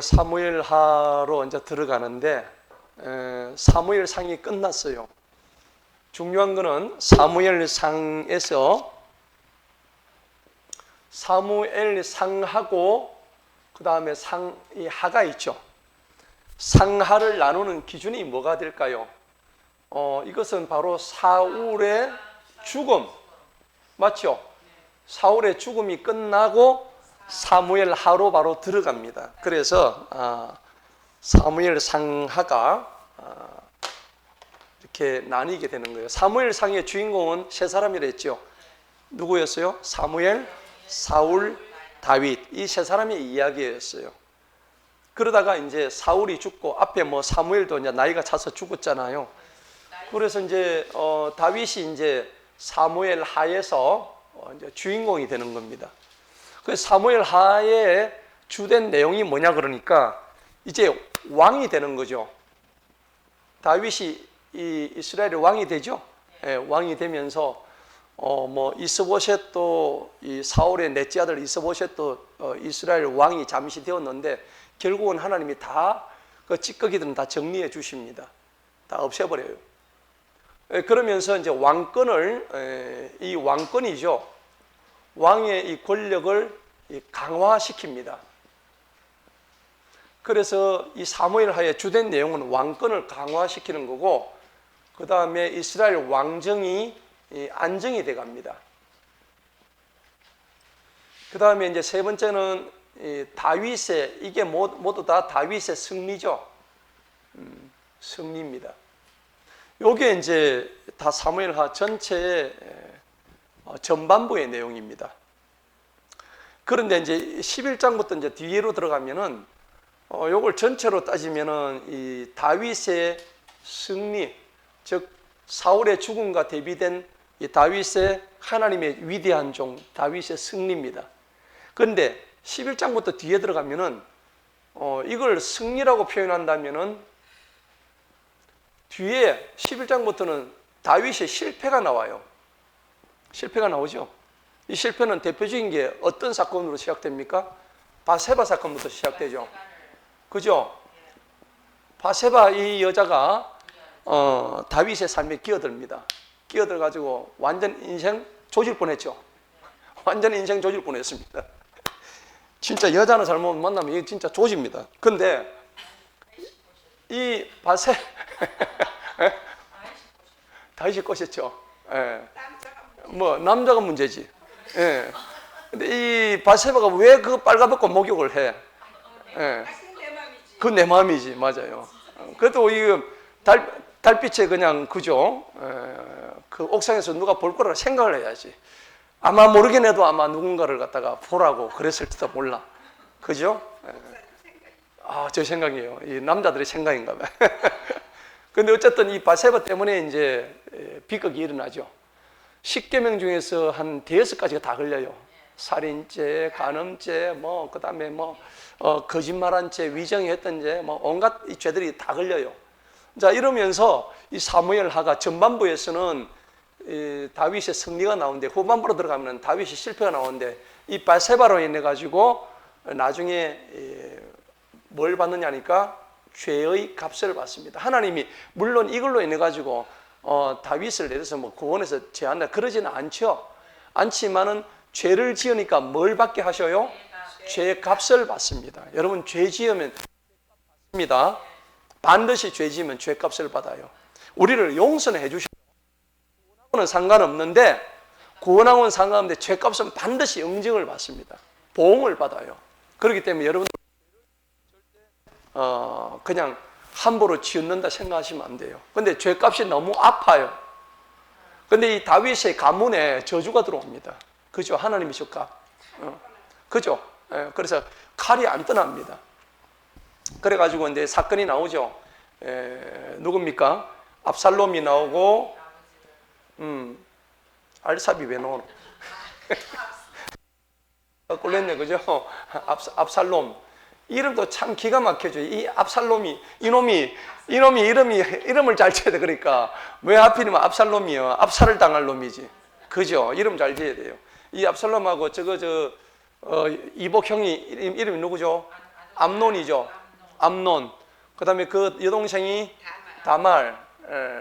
사무엘하로 이제 들어가는데 사무엘상이 끝났어요. 중요한 거는 사무엘상에서 사무엘상하고 그 다음에 이 하가 있죠. 상하를 나누는 기준이 뭐가 될까요? 이것은 바로 사울의 죽음, 맞죠? 사울의 죽음이 끝나고 사무엘하로 바로 들어갑니다. 그래서 사무엘상하가 이렇게 나뉘게 되는 거예요. 사무엘상의 주인공은 세 사람이라 했죠. 누구였어요? 사무엘, 사울, 다윗, 이 세 사람의 이야기였어요. 그러다가 이제 사울이 죽고 앞에 뭐 사무엘도 이제 나이가 차서 죽었잖아요. 그래서 이제 다윗이 이제 사무엘하에서 이제 주인공이 되는 겁니다. 그 사무엘하의 주된 내용이 뭐냐 그러니까 이제 왕이 되는 거죠. 다윗이 이 이스라엘의 왕이 되죠. 예, 왕이 되면서 뭐 이스보셋도 이 사울의 넷째 아들 이스보셋도 이스라엘 왕이 잠시 되었는데 결국은 하나님이 다 그 찌꺼기들은 다 정리해 주십니다. 다 없애버려요. 예, 그러면서 이제 왕권을 이 왕권이죠. 왕의 이 권력을 강화시킵니다. 그래서 이 사무엘하의 주된 내용은 왕권을 강화시키는 거고, 그 다음에 이스라엘 왕정이 안정이 돼 갑니다. 그 다음에 이제 세 번째는 다윗의, 이게 모두 다 다윗의 승리죠. 승리입니다. 요게 이제 다 사무엘하 전체의 전반부의 내용입니다. 그런데 이제 11장부터 이제 뒤로 들어가면은 요걸 전체로 따지면은 이 다윗의 승리, 즉 사울의 죽음과 대비된 이 다윗의 하나님의 위대한 종 다윗의 승리입니다. 그런데 11장부터 뒤에 들어가면은 이걸 승리라고 표현한다면은 뒤에 11장부터는 다윗의 실패가 나와요. 실패가 나오죠. 이 실패는 대표적인 게 어떤 사건으로 시작됩니까? 바세바 사건부터 시작되죠. 그죠? 바세바 이 여자가 다윗의 삶에 끼어듭니다. 끼어들어가지고 완전 인생 조질 뻔했죠. 완전 인생 조질 뻔했습니다. 진짜 여자는 잘못 만나면 이게 진짜 조집니다. 근데 이 다윗이 꼬셨죠. 예. 뭐 남자가 문제지. 예. 근데 이 바세바가 왜 그 빨가벗고 목욕을 해? 예. 그 내 마음이지, 맞아요. 그래도 이 달빛에 그냥 그죠? 그 옥상에서 누가 볼 거라 생각을 해야지. 아마 모르긴 해도 아마 누군가를 갖다가 보라고 그랬을지도 몰라. 그죠? 제 생각이에요. 이 남자들의 생각인가 봐요. 근데 어쨌든 이 바세바 때문에 이제 비극이 일어나죠. 10계명 중에서 한 5가지가 다 걸려요. 살인죄, 간음죄, 뭐 그다음에 뭐 거짓말한 죄, 위정했던 죄, 뭐 온갖 이 죄들이 다 걸려요. 자, 이러면서 이 사무엘하가 전반부에서는 이 다윗의 승리가 나오는데 후반부로 들어가면 다윗의 실패가 나오는데 이 바세바로 인해 가지고 나중에 뭘 받느냐니까 죄의 값을 받습니다. 하나님이 물론 이걸로 인해 가지고 다윗을 내려서 뭐 구원해서 제한다 그러지는 않지만은 죄를 지으니까 뭘 받게 하셔요? 죄의 값을 받습니다. 여러분 죄 지으면 받습니다. 반드시 죄 지으면 죄 값을 받아요. 우리를 용서는 해주시고 구원하고는 상관없는데 구원하고는 상관없는데 죄 값은 반드시 응징을 받습니다. 보응을 받아요. 그렇기 때문에 여러분들 그냥 함부로 지었는다 생각하시면 안 돼요. 근데 죄값이 너무 아파요. 근데 이 다윗의 가문에 저주가 들어옵니다. 그죠? 하나님이 줄까? 그죠? 그래서 칼이 안 떠납니다. 그래가지고 이제 사건이 나오죠. 누굽니까? 압살롬이 나오고, 알삽이 왜 나오노? 꼴렸네, 그죠? 압살롬. 이름도 참 기가 막혀져. 이 압살롬이, 이놈이 이름을 잘 지어야 돼. 그러니까. 왜 하필이면 압살롬이요? 압살을 당할 놈이지. 그죠? 이름 잘 지어야 돼요. 이 압살롬하고 이복 형이 이름이 누구죠? 암논이죠. 암논. 그다음에 그 여동생이 다말.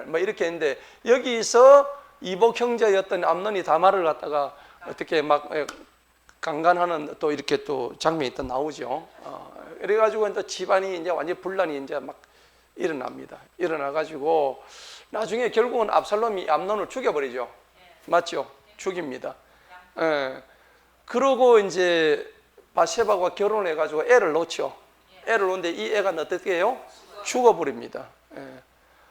뭐 이렇게 했는데 여기서 이복 형제였던 암논이 다말을 갖다가 어떻게 막 강간하는 또 이렇게 또 장면이 또 나오죠. 그래가지고 또 집안이 이제 완전 분란이 이제 막 일어납니다. 일어나가지고 나중에 결국은 압살롬이 암논을 죽여버리죠. 맞죠? 죽입니다. 그러고 이제 바세바와 결혼을 해가지고 애를 놓죠. 애를 놓는데 이 애가 어떻게 해요? 죽어버립니다.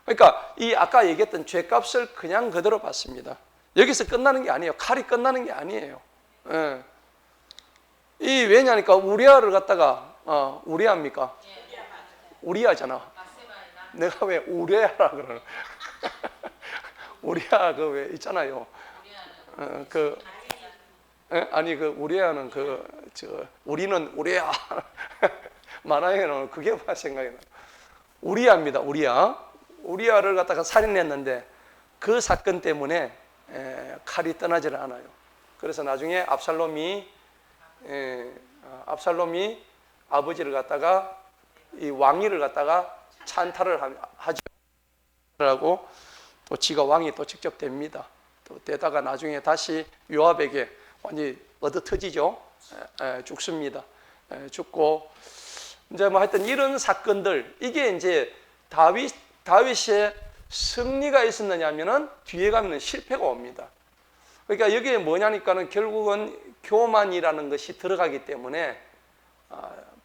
그러니까 이 아까 얘기했던 죄값을 그냥 그대로 받습니다. 여기서 끝나는 게 아니에요. 칼이 끝나는 게 아니에요. 이 왜냐니까 우리아를 갖다가 우리아입니까? 우리아잖아. 내가 왜 우리아라 그러나? 우리아 그 왜 있잖아요. 아니 그 우리아는 우리는 우리아 만화에는 그게 막 생각이 나. 우리아입니다. 우리아를 갖다가 살인했는데 그 사건 때문에 칼이 떠나질 않아요. 그래서 나중에 압살롬이 아버지를 갖다가 이 왕위를 갖다가 찬탈을 하죠. 라고 또 지가 왕이 또 직접 됩니다. 또 되다가 나중에 다시 요압에게 완전히 얻어터지죠. 죽습니다. 죽고 이제 뭐 하여튼 이런 사건들 이게 이제 다윗의 승리가 있었느냐면은 뒤에 가면은 실패가 옵니다. 그러니까 여기에 뭐냐니까는 결국은 교만이라는 것이 들어가기 때문에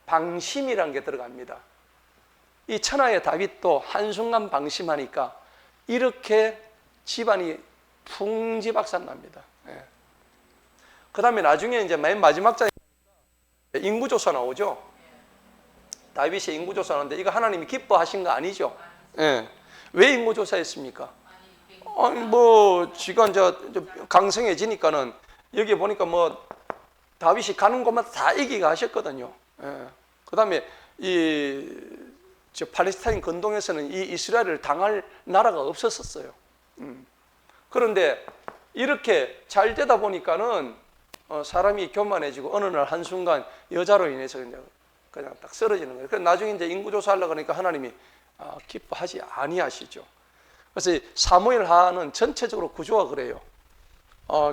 방심이라는 게 들어갑니다. 이 천하의 다윗도 한순간 방심하니까 이렇게 집안이 풍지박산납니다. 그 다음에 나중에 이제 맨 마지막 장에 인구조사 나오죠. 다윗의 인구조사 나오는데 이거 하나님이 기뻐하신 거 아니죠? 왜 인구조사했습니까? 뭐 지가 이제 강성해지니까는 여기 보니까 뭐 다윗이 가는 곳마다 다 이기가 하셨거든요. 그 다음에 저 팔레스타인 근동에서는 이 이스라엘을 당할 나라가 없었어요. 그런데 이렇게 잘 되다 보니까는 사람이 교만해지고 어느 날 한순간 여자로 인해서 그냥 딱 쓰러지는 거예요. 그래서 나중에 이제 인구조사하려고 하니까 하나님이 기뻐하지 아니하시죠. 그래서 사무엘하는 전체적으로 구조가 그래요.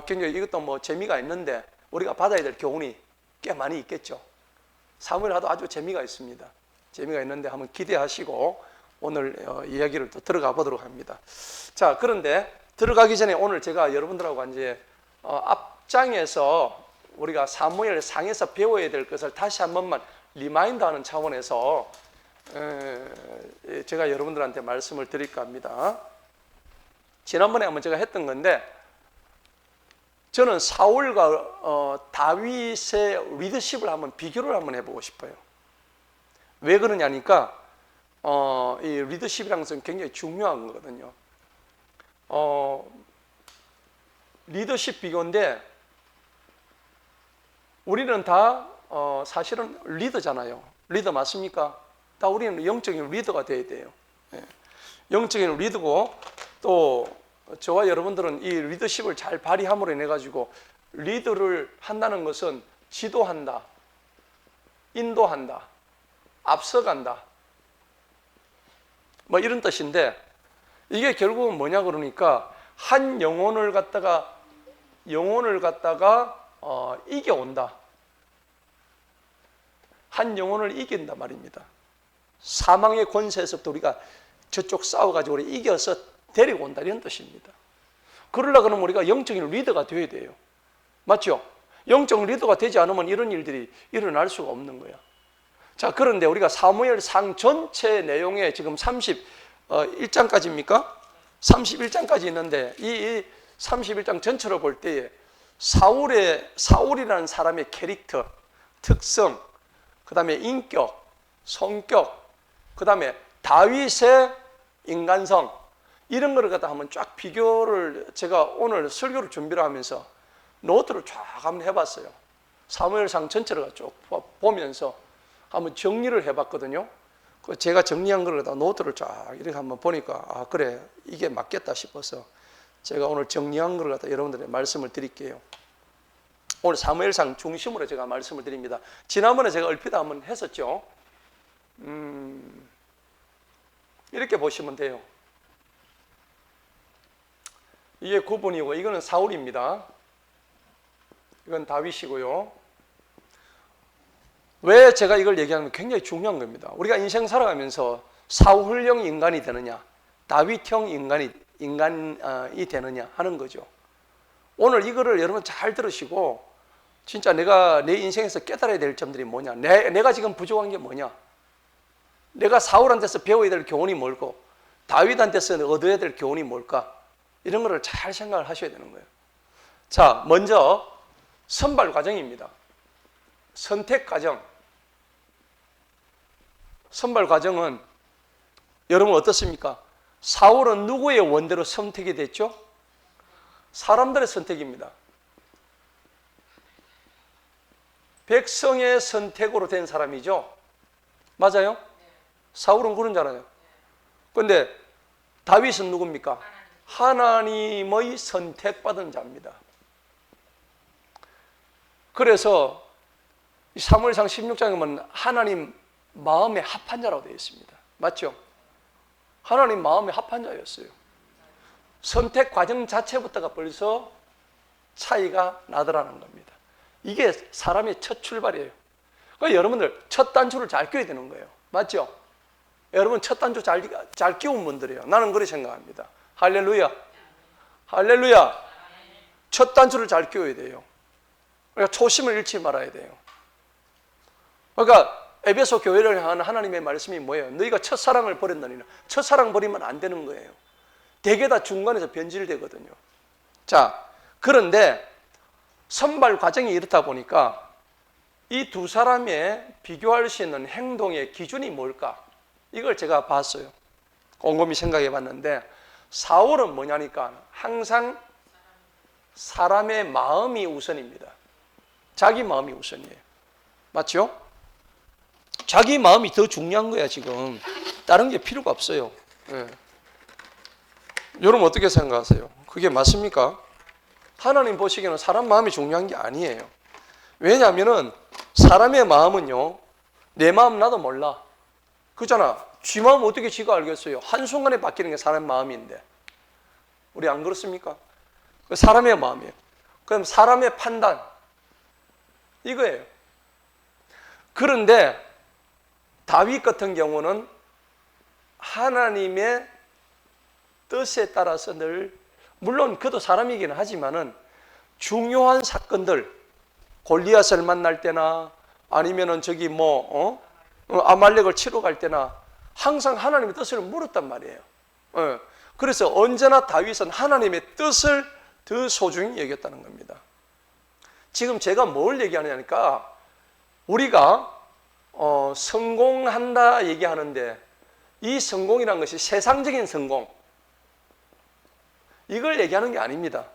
굉장히 이것도 뭐 재미가 있는데 우리가 받아야 될 교훈이 꽤 많이 있겠죠. 사무엘하도 아주 재미가 있습니다. 재미가 있는데 한번 기대하시고 오늘 이야기를 또 들어가 보도록 합니다. 자, 그런데 들어가기 전에 오늘 제가 여러분들하고 이제 앞장에서 우리가 사무엘 상에서 배워야 될 것을 다시 한 번만 리마인드하는 차원에서 제가 여러분들한테 말씀을 드릴까 합니다. 지난번에 한번 제가 했던 건데 저는 사울과 다윗의 리더십을 한번 비교를 한번 해보고 싶어요. 왜 그러냐니까 이 리더십이라는 것은 굉장히 중요한 거거든요. 리더십 비교인데 우리는 다 사실은 리더잖아요. 리더 맞습니까? 다 우리는 영적인 리더가 돼야 돼요. 영적인 리더고 또 저와 여러분들은 이 리더십을 잘 발휘함으로 인해 가지고 리더를 한다는 것은 지도한다, 인도한다, 앞서간다 뭐 이런 뜻인데 이게 결국은 뭐냐 그러니까 한 영혼을 갖다가 이겨온다. 한 영혼을 이긴다 말입니다. 사망의 권세에서부터 우리가 저쪽 싸워가지고 우리 이겨서 데리고 온다 이런 뜻입니다. 그러려고 그러면 우리가 영적인 리더가 되어야 돼요. 맞죠? 영적 리더가 되지 않으면 이런 일들이 일어날 수가 없는 거야. 자, 그런데 우리가 사무엘상 전체 내용에 지금 31장까지입니까? 31장까지 있는데 이 31장 전체로 볼 때에 사울이라는 사람의 캐릭터, 특성, 그 다음에 인격, 성격, 그 다음에 다윗의 인간성 이런 거를 갖다 한번 쫙 비교를 제가 오늘 설교를 준비를 하면서 노트를 쫙 한번 해봤어요. 사무엘상 전체를 쭉 보면서 한번 정리를 해봤거든요. 제가 정리한 걸 갖다 노트를 쫙 이렇게 한번 보니까 그래 이게 맞겠다 싶어서 제가 오늘 정리한 걸 갖다 여러분들에게 말씀을 드릴게요. 오늘 사무엘상 중심으로 제가 말씀을 드립니다. 지난번에 제가 얼핏 한번 했었죠. 이렇게 보시면 돼요. 이게 9번이고 이거는 사울입니다. 이건 다윗이고요. 왜 제가 이걸 얘기하면 굉장히 중요한 겁니다. 우리가 인생 살아가면서 사울형 인간이 되느냐, 다윗형 인간이 되느냐 하는 거죠. 오늘 이거를 여러분 잘 들으시고 진짜 내가 내 인생에서 깨달아야 될 점들이 뭐냐, 내가 지금 부족한 게 뭐냐, 내가 사울한테서 배워야 될 교훈이 뭘고 다윗한테서 얻어야 될 교훈이 뭘까, 이런 거를 잘 생각을 하셔야 되는 거예요. 자, 먼저 선발 과정입니다. 선택 과정. 선발 과정은 여러분 어떻습니까? 사울은 누구의 원대로 선택이 됐죠? 사람들의 선택입니다. 백성의 선택으로 된 사람이죠. 맞아요? 사울은 그런 자잖아요. 그런데 다윗은 누굽니까? 하나님의 선택받은 자입니다. 그래서 사무엘상 16장에 보면 하나님 마음에 합한 자라고 되어 있습니다. 맞죠? 하나님 마음에 합한 자였어요. 선택 과정 자체부터가 벌써 차이가 나더라는 겁니다. 이게 사람의 첫 출발이에요. 그러니까 여러분들 첫 단추를 잘 끼워야 되는 거예요. 맞죠? 여러분 첫 단추 잘 끼운 분들이에요. 나는 그렇게 생각합니다. 할렐루야. 할렐루야. 첫 단추를 잘 끼워야 돼요. 그러니까 초심을 잃지 말아야 돼요. 그러니까 에베소 교회를 향한 하나님의 말씀이 뭐예요? 너희가 첫사랑을 버렸느니라. 첫사랑 버리면 안 되는 거예요. 대개 다 중간에서 변질되거든요. 자, 그런데 선발 과정이 이렇다 보니까 이 두 사람의 비교할 수 있는 행동의 기준이 뭘까? 이걸 제가 봤어요. 곰곰이 생각해 봤는데 사울은 뭐냐니까 항상 사람의 마음이 우선입니다. 자기 마음이 우선이에요. 맞죠? 자기 마음이 더 중요한 거야 지금. 다른 게 필요가 없어요. 네. 여러분 어떻게 생각하세요? 그게 맞습니까? 하나님 보시기에는 사람 마음이 중요한 게 아니에요. 왜냐하면 사람의 마음은요, 내 마음 나도 몰라. 그잖아. 쥐 마음 어떻게 쥐가 알겠어요? 한순간에 바뀌는 게 사람 마음인데. 우리 안 그렇습니까? 사람의 마음이에요. 그럼 사람의 판단, 이거예요. 그런데 다윗 같은 경우는 하나님의 뜻에 따라서 늘, 물론 그도 사람이긴 하지만은 중요한 사건들, 골리앗을 만날 때나 아니면은 저기 아말렉을 치러 갈 때나 항상 하나님의 뜻을 물었단 말이에요. 그래서 언제나 다윗은 하나님의 뜻을 더 소중히 여겼다는 겁니다. 지금 제가 뭘 얘기하느냐니까 우리가 성공한다 얘기하는데 이 성공이라는 것이 세상적인 성공, 이걸 얘기하는 게 아닙니다.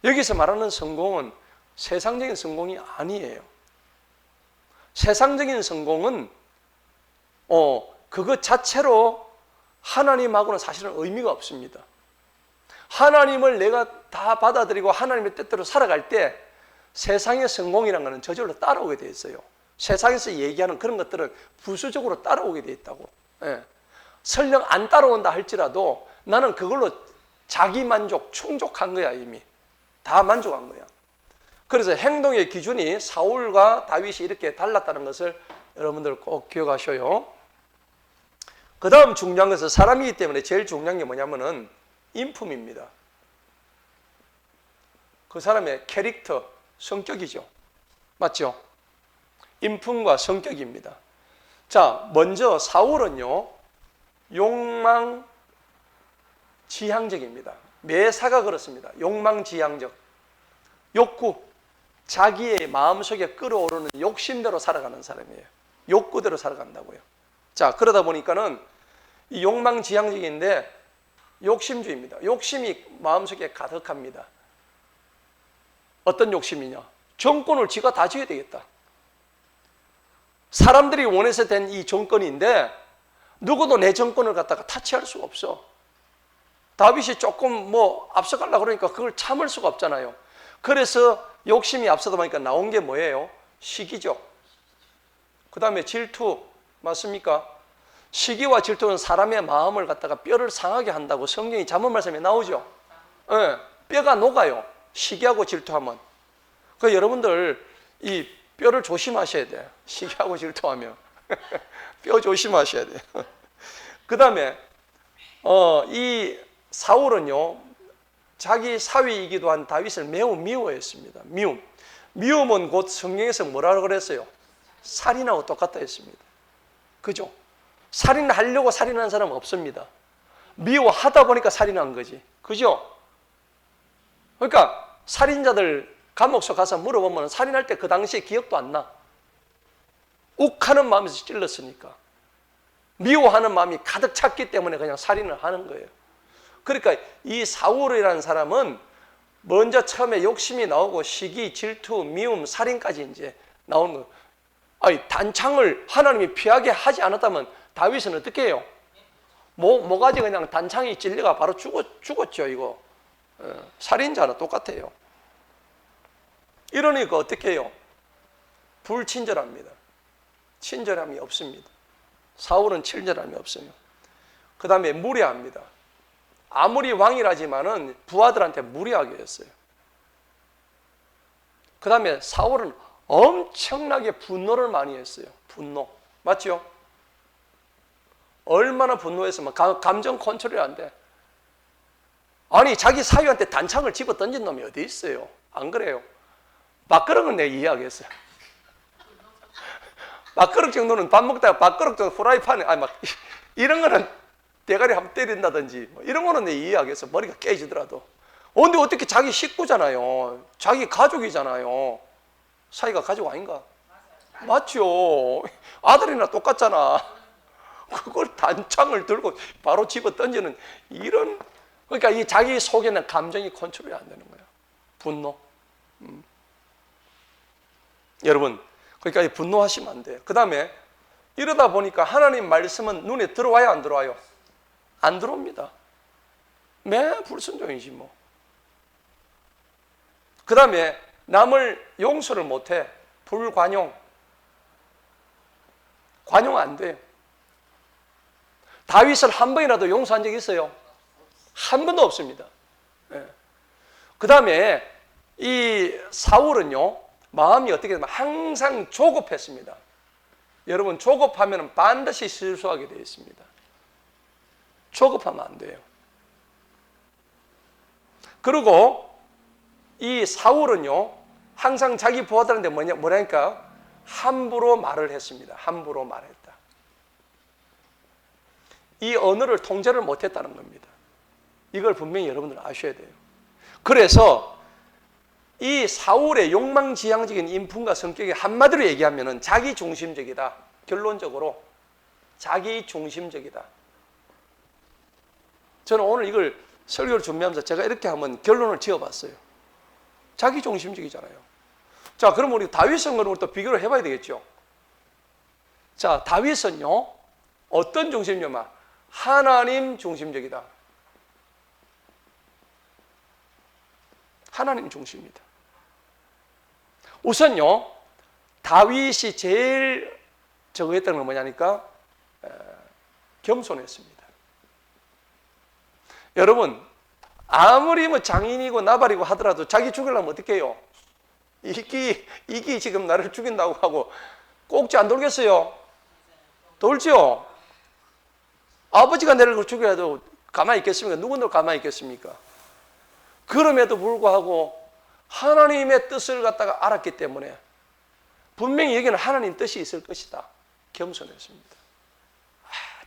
여기서 말하는 성공은 세상적인 성공이 아니에요. 세상적인 성공은 그것 자체로 하나님하고는 사실은 의미가 없습니다. 하나님을 내가 다 받아들이고 하나님의 뜻대로 살아갈 때 세상의 성공이라는 것은 저절로 따라오게 돼 있어요. 세상에서 얘기하는 그런 것들은 부수적으로 따라오게 돼 있다고. 예. 설령 안 따라온다 할지라도 나는 그걸로 자기 만족, 충족한 거야. 이미 다 만족한 거야. 그래서 행동의 기준이 사울과 다윗이 이렇게 달랐다는 것을 여러분들 꼭 기억하셔요. 그 다음 중요한 것은 사람이기 때문에 제일 중요한 게 뭐냐면은 인품입니다. 그 사람의 캐릭터, 성격이죠. 맞죠? 인품과 성격입니다. 자, 먼저 사울은요, 욕망지향적입니다. 매사가 그렇습니다. 욕망지향적. 욕구, 자기의 마음속에 끌어오르는 욕심대로 살아가는 사람이에요. 욕구대로 살아간다고요. 자, 그러다 보니까는 이 욕망지향적인데 욕심주의입니다. 욕심이 마음속에 가득합니다. 어떤 욕심이냐? 정권을 지가 다 쥐어야 되겠다. 사람들이 원해서 된 이 정권인데 누구도 내 정권을 갖다가 타치할 수가 없어. 다윗이 조금 앞서가려고 그러니까 그걸 참을 수가 없잖아요. 그래서 욕심이 앞서다 보니까 나온 게 뭐예요? 시기죠. 그 다음에 질투, 맞습니까? 시기와 질투는 사람의 마음을 갖다가 뼈를 상하게 한다고 성경이 잠언 말씀에 나오죠. 예, 뼈가 녹아요. 시기하고 질투하면. 그 여러분들 이 뼈를 조심하셔야 돼요. 시기하고 질투하면 뼈 조심하셔야 돼요. 그 다음에 이 사울은요, 자기 사위이기도 한 다윗을 매우 미워했습니다. 미움은 곧 성경에서 뭐라고 그랬어요? 살인하고 똑같다 했습니다. 그죠? 살인하려고 살인한 사람은 없습니다. 미워하다 보니까 살인한 거지. 그죠? 그러니까 살인자들 감옥소 가서 물어보면 살인할 때 그 당시에 기억도 안 나. 욱하는 마음에서 찔렀으니까. 미워하는 마음이 가득 찼기 때문에 그냥 살인을 하는 거예요. 그러니까 이 사울이라는 사람은 먼저 처음에 욕심이 나오고 시기, 질투, 미움, 살인까지 이제 나오는 거예요. 아니, 단창을 하나님이 피하게 하지 않았다면 다윗은 어떻게 해요? 뭐가지 그냥 단창이 찔려가 바로 죽었죠, 이거. 살인자는 똑같아요. 이러니까 어떻게 해요? 불친절합니다. 친절함이 없습니다. 사울은 친절함이 없어요. 그 다음에 무례합니다. 아무리 왕이라지만은 부하들한테 무례하게 했어요. 그 다음에 사울은 엄청나게 분노를 많이 했어요. 분노. 맞죠? 얼마나 분노했으면 감정 컨트롤이 안 돼. 아니, 자기 사위한테 단창을 집어 던진 놈이 어디 있어요? 안 그래요? 밥그릇은 내가 이해하겠어요. 밥그릇 정도는 밥 먹다가 밥그릇 정도 후라이팬에, 이런 거는 대가리 한번 때린다든지, 이런 거는 내가 이해하겠어. 머리가 깨지더라도. 근데 어떻게 자기 식구잖아요. 자기 가족이잖아요. 사위가 가족 아닌가? 맞죠. 아들이나 똑같잖아. 그걸 단창을 들고 바로 집어 던지는 이런, 그러니까 이 자기 속에는 감정이 컨트롤이 안 되는 거예요. 분노. 여러분, 그러니까 분노하시면 안 돼요. 그 다음에 이러다 보니까 하나님 말씀은 눈에 들어와요, 안 들어와요? 안 들어옵니다. 매 불순종이지 뭐. 그 다음에 남을 용서를 못해. 불관용. 관용 안 돼요. 다윗을 한 번이라도 용서한 적이 있어요? 한 번도 없습니다. 그 다음에 이 사울은요, 마음이 어떻게 되면 항상 조급했습니다. 여러분, 조급하면 반드시 실수하게 되어 있습니다. 조급하면 안 돼요. 그리고 이 사울은요, 항상 자기 부하들한테 뭐라니까? 함부로 말을 했습니다. 함부로 말했다. 이 언어를 통제를 못했다는 겁니다. 이걸 분명히 여러분들 아셔야 돼요. 그래서 이 사울의 욕망지향적인 인품과 성격이 한마디로 얘기하면 자기중심적이다. 결론적으로 자기중심적이다. 저는 오늘 이걸 설교를 준비하면서 제가 이렇게 한번 결론을 지어봤어요. 자기중심적이잖아요. 자, 그럼 우리 다윗은 그럼 또 비교를 해봐야 되겠죠. 자, 다윗은요, 어떤 중심이냐면 하나님 중심적이다. 하나님 중심이다. 우선요, 다윗이 제일 저거 했던 건 뭐냐니까 겸손했습니다. 여러분, 아무리 뭐 장인이고 나발이고 하더라도 자기 죽이려면 어떻게 해요? 이기 지금 나를 죽인다고 하고 꼭지 안 돌겠어요? 돌죠? 아버지가 나를 죽여도 가만히 있겠습니까? 누구도 가만히 있겠습니까? 그럼에도 불구하고 하나님의 뜻을 갖다가 알았기 때문에 분명히 여기는 하나님 뜻이 있을 것이다. 겸손했습니다.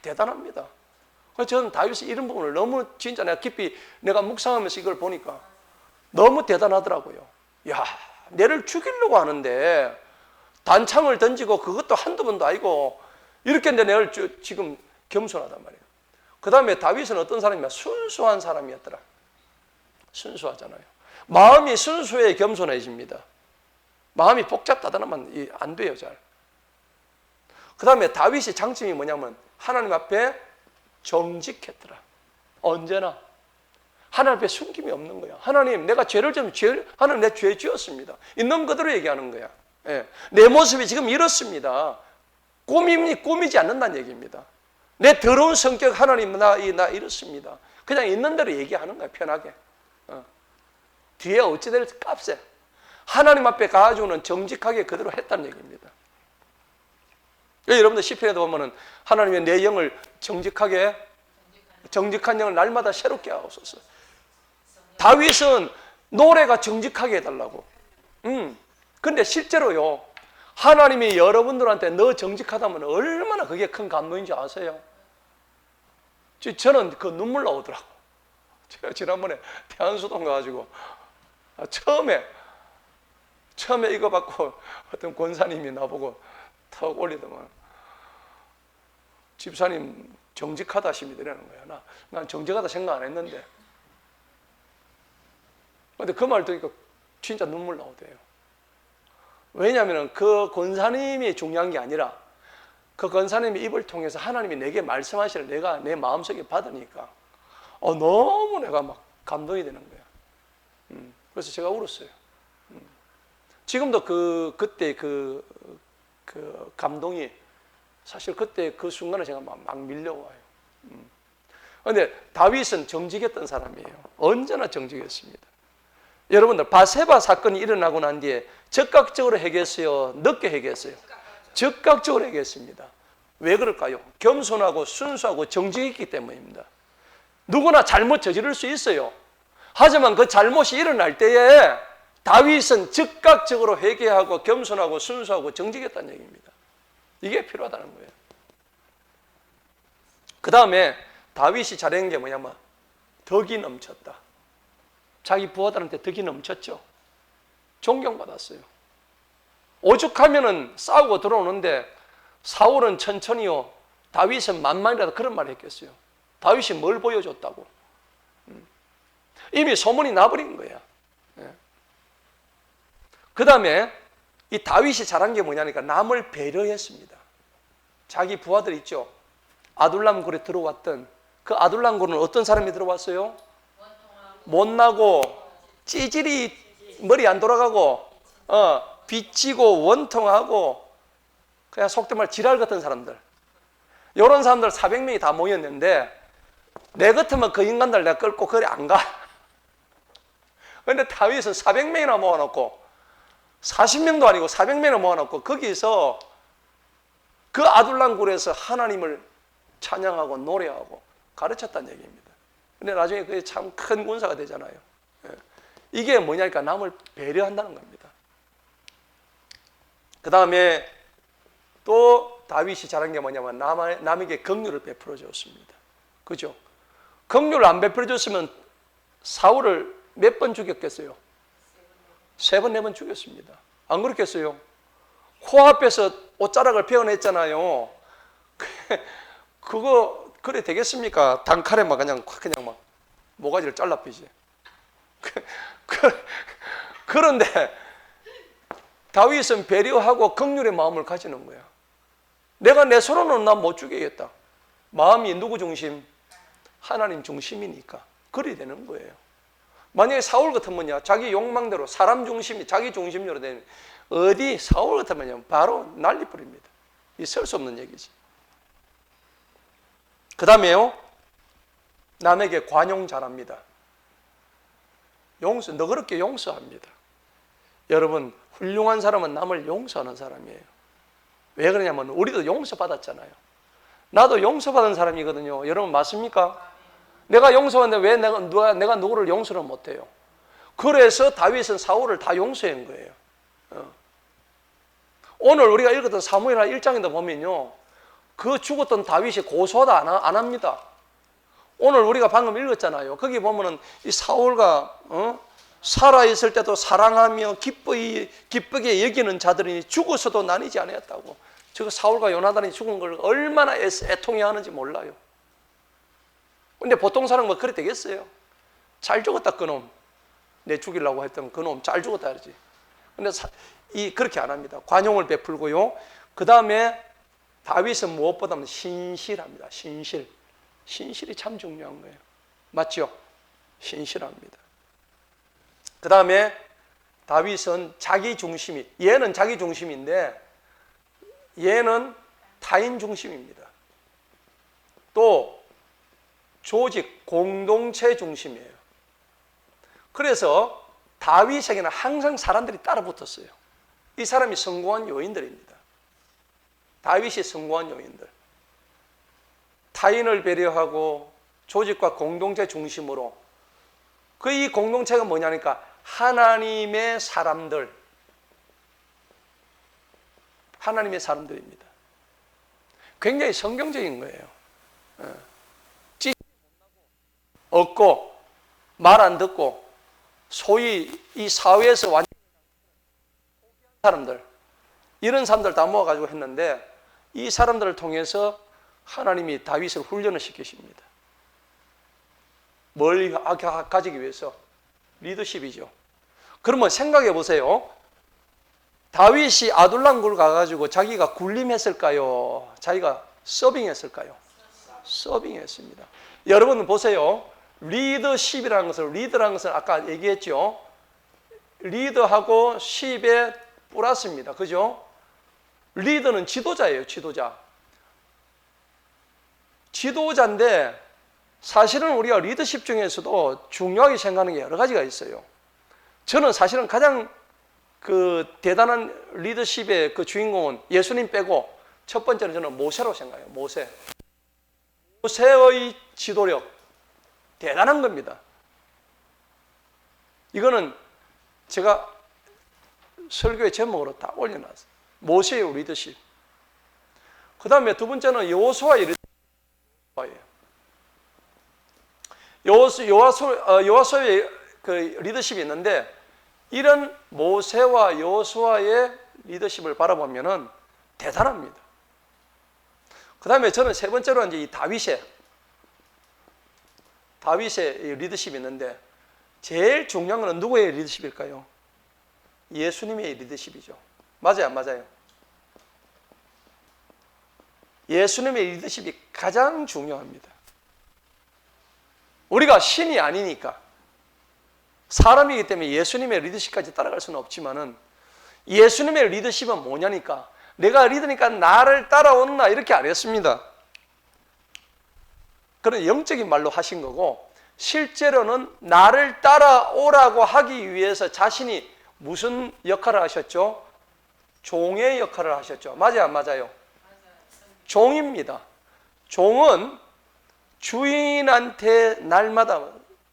대단합니다. 그래서 저는 다윗의 이런 부분을 너무 진짜 내가 깊이 내가 묵상하면서 이걸 보니까 너무 대단하더라고요. 야, 내를 죽이려고 하는데 단창을 던지고 그것도 한두 번도 아니고 이렇게 내를 지금 겸손하단 말이에요. 그 다음에 다윗은 어떤 사람이냐? 순수한 사람이었더라. 순수하잖아요. 마음이 순수해 겸손해집니다. 마음이 복잡하다면 안 돼요, 잘. 그 다음에 다윗의 장점이 뭐냐면 하나님 앞에 정직했더라. 언제나 하나님 앞에 숨김이 없는 거야. 하나님, 내가 죄를 좀 하나님 내 죄 지었습니다. 있는 그대로 얘기하는 거야. 내 모습이 지금 이렇습니다. 꾸미지 않는다는 얘기입니다. 내 더러운 성격 하나님 나 이렇습니다. 그냥 있는 대로 얘기하는 거야, 편하게. 뒤에 어찌 될 값에 하나님 앞에 가가지고는 정직하게 그대로 했다는 얘기입니다. 여러분들 시편에도 보면은 하나님의 내 영을 정직한 영을 날마다 새롭게 하옵소서. 다윗은 노래가 정직하게 해달라고. 근데 실제로요, 하나님이 여러분들한테 너 정직하다면 얼마나 그게 큰 감동인지 아세요? 저는 그 눈물 나오더라고. 제가 지난번에 대한수동 가가지고 처음에 이거 받고 어떤 권사님이 나보고 턱 올리더만, 집사님 정직하다 하시더라는 거야. 난 정직하다 생각 안 했는데. 근데 그 말 들으니까 진짜 눈물 나오대요. 왜냐하면 그 권사님이 중요한 게 아니라 그 권사님의 입을 통해서 하나님이 내게 말씀하시를 내가 내 마음속에 받으니까 너무 내가 막 감동이 되는 거야. 그래서 제가 울었어요. 지금도 그때 그 감동이 사실 그때 그 순간에 제가 막 밀려와요. 그런데 다윗은 정직했던 사람이에요. 언제나 정직했습니다. 여러분들 바세바 사건이 일어나고 난 뒤에 즉각적으로 회개했어요? 늦게 회개했어요? 즉각적으로 회개했습니다. 왜 그럴까요? 겸손하고 순수하고 정직했기 때문입니다. 누구나 잘못 저지를 수 있어요. 하지만 그 잘못이 일어날 때에 다윗은 즉각적으로 회개하고 겸손하고 순수하고 정직했다는 얘기입니다. 이게 필요하다는 거예요. 그 다음에 다윗이 잘한 게 뭐냐면 덕이 넘쳤다. 자기 부하들한테 덕이 넘쳤죠. 존경받았어요. 오죽하면은 싸우고 들어오는데 사울은 천천히요, 다윗은 만만이라도 그런 말을 했겠어요. 다윗이 뭘 보여줬다고. 이미 소문이 나버린 거야. 그 다음에 이 다윗이 잘한 게 뭐냐니까 남을 배려했습니다. 자기 부하들 있죠. 아둘람 굴에 들어왔던 그 아둘람 굴은 어떤 사람이 들어왔어요? 못나고 찌질이 머리 안 돌아가고 비치고 원통하고 그냥 속된 말 지랄 같은 사람들, 이런 사람들 400명이 다 모였는데 내 같으면 그 인간들 내가 끌고 거리 안 가. 그런데 다윗은 400명이나 모아놓고 40명도 아니고 400명이나 모아놓고 거기서 그 아둘람 굴에서 하나님을 찬양하고 노래하고 가르쳤다는 얘기입니다. 근데 나중에 그게 참 큰 군사가 되잖아요. 이게 뭐냐니까 남을 배려한다는 겁니다. 그 다음에 또 다윗이 잘한 게 뭐냐면 남에게 긍휼을 베풀어 줬습니다. 그죠? 긍휼을 안 베풀어 줬으면 사울을 몇 번 죽였겠어요? 3번, 4번 죽였습니다. 안 그렇겠어요? 코앞에서 옷자락을 베어냈잖아요. 그거 그래 되겠습니까? 단칼에 그냥 막 모가지를 잘라 삐지. 그런데 다윗은 배려하고 긍휼의 마음을 가지는 거야. 내가 내 손으로는 난 못 죽이겠다. 마음이 누구 중심? 하나님 중심이니까 그리 되는 거예요. 만약에 사울 같으면요, 자기 욕망대로 사람 중심이 자기 중심으로 되는, 어디 사울 같으면요 바로 난리 뿌립니다. 있을 수 없는 얘기지. 그 다음에요, 남에게 관용 잘합니다. 너그럽게 용서합니다. 여러분, 훌륭한 사람은 남을 용서하는 사람이에요. 왜 그러냐면 우리도 용서받았잖아요. 나도 용서받은 사람이거든요. 여러분 맞습니까? 내가 용서받는데 왜 내가 누구를 용서를 못해요? 그래서 다윗은 사울을 다 용서한 거예요. 오늘 우리가 읽었던 사무엘하 1장에도 보면요, 그 죽었던 다윗이 고소하다 안 합니다. 오늘 우리가 방금 읽었잖아요. 거기 보면은 이 사울과 살아있을 때도 사랑하며 기쁘게 여기는 자들이 죽어서도 나뉘지 않았다고. 저 사울과 요나단이 죽은 걸 얼마나 애통해하는지 몰라요. 근데 보통 사람은 뭐 그래 되겠어요? 잘 죽었다 그놈. 내 죽이려고 했던 그놈 잘 죽었다 그러지. 근데 그렇게 안 합니다. 관용을 베풀고요. 그 다음에 다윗은 무엇보다는 신실합니다. 신실이 참 중요한 거예요. 맞죠? 신실합니다. 그 다음에 다윗은 자기 중심이, 얘는 자기 중심인데 얘는 타인 중심입니다. 또 조직, 공동체 중심이에요. 그래서 다윗에게는 항상 사람들이 따라 붙었어요. 이 사람이 성공한 요인들입니다. 다윗이 성공한 요인들. 타인을 배려하고 조직과 공동체 중심으로 그 이 공동체가 뭐냐니까 하나님의 사람들. 하나님의 사람들입니다. 굉장히 성경적인 거예요. 찌 없고 말 안 듣고 소위 이 사회에서 완전 사람들 이런 사람들 다 모아가지고 했는데 이 사람들을 통해서 하나님이 다윗을 훈련을 시키십니다. 뭘 가지기 위해서? 리더십이죠. 그러면 생각해 보세요. 다윗이 아둘람굴 가가지고 자기가 군림했을까요? 자기가 서빙했을까요? 서빙했습니다. 여러분 보세요. 리더십이라는 것을, 리더라는 것은 아까 얘기했죠. 리더하고 십에 플러스입니다. 그죠? 리더는 지도자예요. 지도자. 지도자인데 사실은 우리가 리더십 중에서도 중요하게 생각하는 게 여러 가지가 있어요. 저는 사실은 가장 그 대단한 리더십의 그 주인공은 예수님 빼고 첫 번째는 저는 모세로 생각해요. 모세. 모세의 지도력 대단한 겁니다. 이거는 제가 설교의 제목으로 다 올려놨어요. 모세의 리더십. 그 다음에 두 번째는 여호수아의 리더십이에요. 여호수아의 그 리더십이 있는데 이런 모세와 여호수아의 리더십을 바라보면은 대단합니다. 그 다음에 저는 세 번째로 이제 이 다윗의 리더십이 있는데 제일 중요한 건 누구의 리더십일까요? 예수님의 리더십이죠. 맞아요, 안 맞아요? 예수님의 리더십이 가장 중요합니다. 우리가 신이 아니니까 사람이기 때문에 예수님의 리더십까지 따라갈 수는 없지만은 예수님의 리더십은 뭐냐니까 내가 리더니까 나를 따라온나 이렇게 안 했습니다. 그런 영적인 말로 하신 거고 실제로는 나를 따라오라고 하기 위해서 자신이 무슨 역할을 하셨죠? 종의 역할을 하셨죠. 맞아요, 안 맞아요? 종입니다. 종은 주인한테 날마다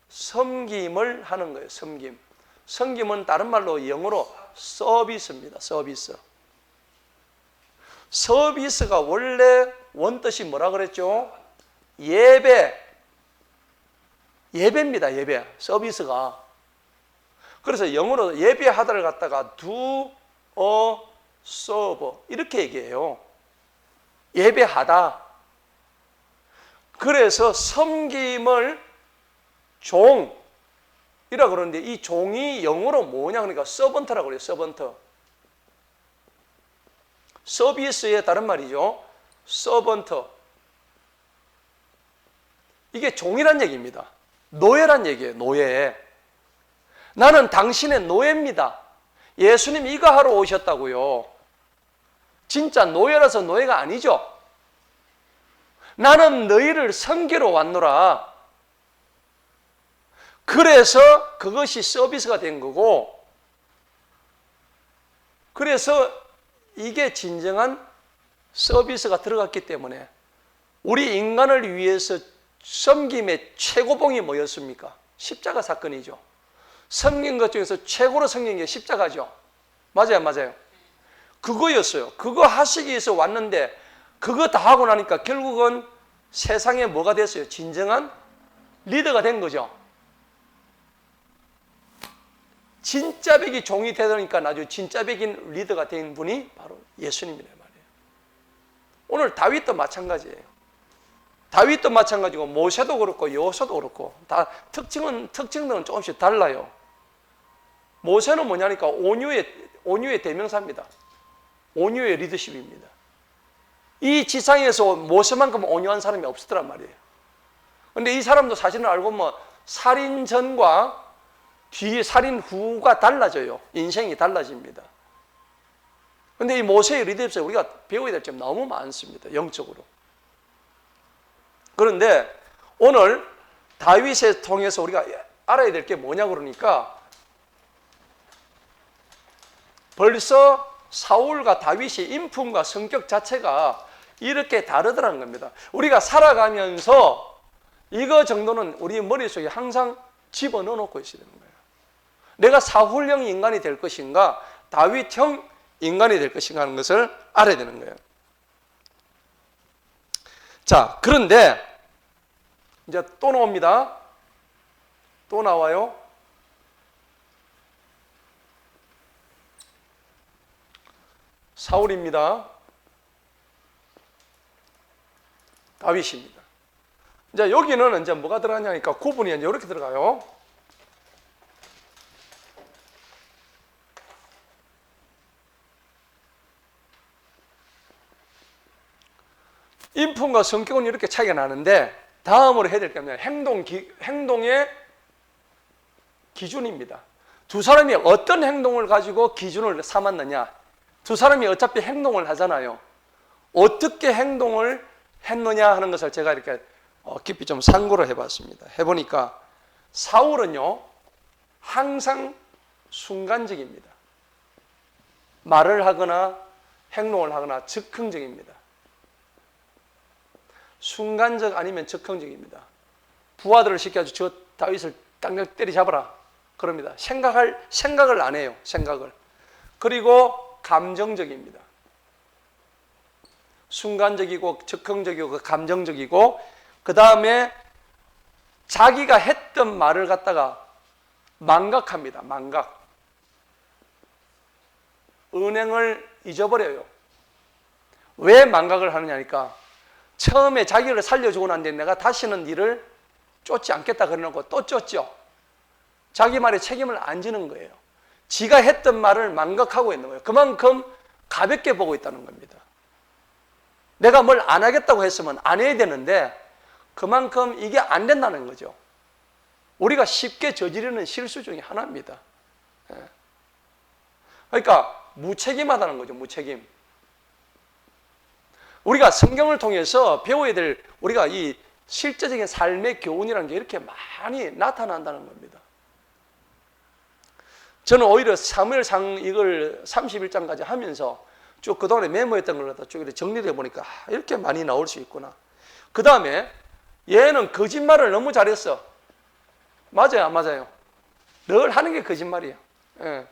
섬김을 하는 거예요. 섬김. 섬김은 다른 말로 영어로 서비스입니다. 서비스. 서비스가 원래 원뜻이 뭐라 그랬죠? 예배. 예배입니다. 예배. 서비스가. 그래서 영어로 예배하다를 갖다가 do a serve 이렇게 얘기해요. 예배하다. 그래서 섬김을 종이라고 그러는데 이 종이 영어로 뭐냐 그러니까 서번트라고 그래요. 서번트. 서비스의 다른 말이죠. 서번트. 이게 종이란 얘기입니다. 노예란 얘기예요. 노예. 나는 당신의 노예입니다. 예수님 이거 하러 오셨다고요. 진짜 노예라서 노예가 아니죠. 나는 너희를 섬기러 왔노라. 그래서 그것이 서비스가 된 거고 그래서 이게 진정한 서비스가 들어갔기 때문에 우리 인간을 위해서 섬김의 최고봉이 뭐였습니까? 십자가 사건이죠. 섬긴 것 중에서 최고로 섬긴 게 십자가죠. 맞아요, 맞아요. 그거였어요. 그거 하시기 위해서 왔는데 그거 다 하고 나니까 결국은 세상에 뭐가 됐어요? 진정한 리더가 된 거죠. 진짜 백이 종이 되니까 나중에 진짜 백인 리더가 된 분이 바로 예수님이란 말이에요. 오늘 다윗도 마찬가지예요. 다윗도 마찬가지고 모세도 그렇고 여호수아도 그렇고 다 특징들은 조금씩 달라요. 모세는 뭐냐니까 온유의 대명사입니다. 온유의 리더십입니다. 이 지상에서 모세만큼 온유한 사람이 없었더란 말이에요. 그런데 이 사람도 사실은 알고 보면 살인 전과 뒤에 살인 후가 달라져요. 인생이 달라집니다. 그런데 이 모세의 리더십에서 우리가 배워야 될 점 너무 많습니다. 영적으로. 그런데 오늘 다윗을 통해서 우리가 알아야 될 게 뭐냐 그러니까 벌써 사울과 다윗의 인품과 성격 자체가 이렇게 다르더라는 겁니다. 우리가 살아가면서 이거 정도는 우리 머릿속에 항상 집어넣어 놓고 있어야 되는 거예요. 내가 사울형 인간이 될 것인가 다윗형 인간이 될 것인가 하는 것을 알아야 되는 거예요. 자, 그런데 이제 또 나옵니다. 또 나와요. 사울입니다. 다윗입니다. 이제 여기는 이제 뭐가 들어가냐니까 구분이 이제 이렇게 들어가요. 인품과 성격은 이렇게 차이가 나는데 다음으로 해야 될 게 뭐냐 행동의 기준입니다. 두 사람이 어떤 행동을 가지고 기준을 삼았느냐. 두 사람이 어차피 행동을 하잖아요. 어떻게 행동을 했느냐 하는 것을 제가 이렇게 깊이 좀 상고를 해봤습니다. 해보니까 사울은요 항상 순간적입니다. 말을 하거나 행동을 하거나 즉흥적입니다. 순간적 아니면 즉흥적입니다. 부하들을 시켜가지고 저 다윗을 당장 때리잡아라 그럽니다. 생각을 안 해요. 생각을. 그리고 감정적입니다. 순간적이고 즉흥적이고 감정적이고 그 다음에 자기가 했던 말을 갖다가 망각합니다. 망각. 은행을 잊어버려요. 왜 망각을 하느냐니까 처음에 자기를 살려주고 난 뒤에 내가 다시는 니를 쫓지 않겠다 그러놓고 또 쫓죠. 자기 말에 책임을 안 지는 거예요. 지가 했던 말을 망각하고 있는 거예요. 그만큼 가볍게 보고 있다는 겁니다. 내가 뭘 안 하겠다고 했으면 안 해야 되는데 그만큼 이게 안 된다는 거죠. 우리가 쉽게 저지르는 실수 중에 하나입니다. 그러니까 무책임하다는 거죠. 무책임. 우리가 성경을 통해서 배워야 될 우리가 이 실제적인 삶의 교훈이라는 게 이렇게 많이 나타난다는 겁니다. 저는 오히려 사무엘상 이걸 31장까지 하면서 쭉 그동안에 메모했던 걸 갖다 쭉 이렇게 정리를 해보니까 이렇게 많이 나올 수 있구나. 그 다음에 얘는 거짓말을 너무 잘했어. 맞아요, 안 맞아요? 늘 하는 게 거짓말이에요. 예.